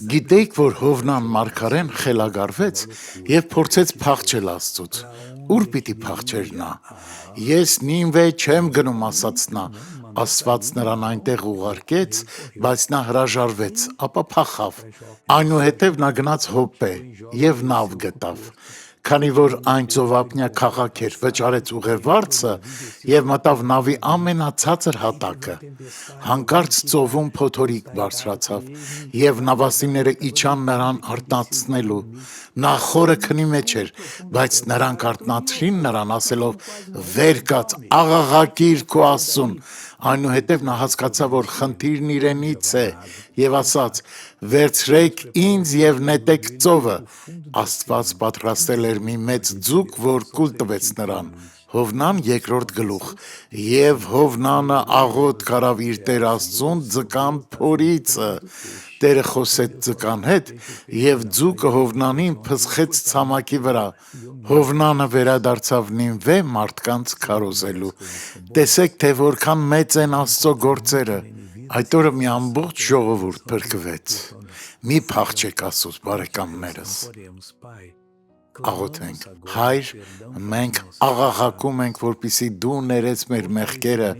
Գիտեիք, որ Հովնան մարգարեն խելագարվեց եւ փորձեց փախչել Աստծուց։ Ուր պիտի փախչեր նա։ Ես Նինվե չեմ գնում, ասաց նա։ Աստված նրան այնտեղ ուղարկեց, բայց նա հրաժարվեց, ապա փախավ։ Այնուհետև նա գնաց Հոպե եւ նավ գտավ։ Քանի որ այն ծովափնյա քաղաք էր, վճարեց ուղևորցը եւ մտավ նավի ամենացածր հատակը։ Հանկարծ ծովում փոթորիկ բարձրացավ եւ նավասիները իջան նրան արթնացնելու։ Նա խորը քնի մեջ էր, բայց նրանք արթնացրին նրան, ասելով. «Վեր կաց, աղաղակիր քո Աստծուն»։ Այնուհետև նա հասկացավ, որ խնդիրն իրենից է եւ ասաց. «Վերցրեք ինձ եւ նետեք ծովը»։ Աստված պատրաստել էր մի մեծ ձուկ, որ կուլ տվեց նրան։ Հովնան երկրորդ գլուխ։ Եվ Հովնանը աղոթ կարավ իր Տեր Աստծուն ձկան փորիցը։ Տերը խոսեց ձկան հետ, եւ ձուկը Հովնանին փսխեց ցամաքի վրա։ Հովնանը վերադարձավ Նինվե մարդկանց քարոզելու։ Տեսեք, թե որքան մեծ են Աստծո գործերը։ Այդ օրը մի ամբողջ ժողովուրդ փրկվեց։ Մի փախչեք Աստծուց, բարեկամներս։ Աղոթենք։ Հայր, մենք աղաղակում ենք, որպիսի դու ներես մեր մեղքերը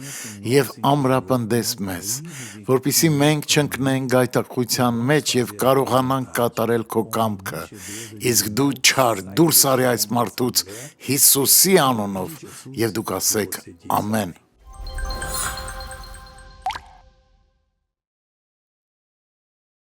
եւ ամրապնդես մեզ, որպիսի մենք չընկնենք գայթակղության մեջ եւ կարողանանք կատարել քո կամքը։ Իսկ դու չար դուրս արի այս մարդուց Հիսուսի անունով, եւ դուք ասեք ամեն։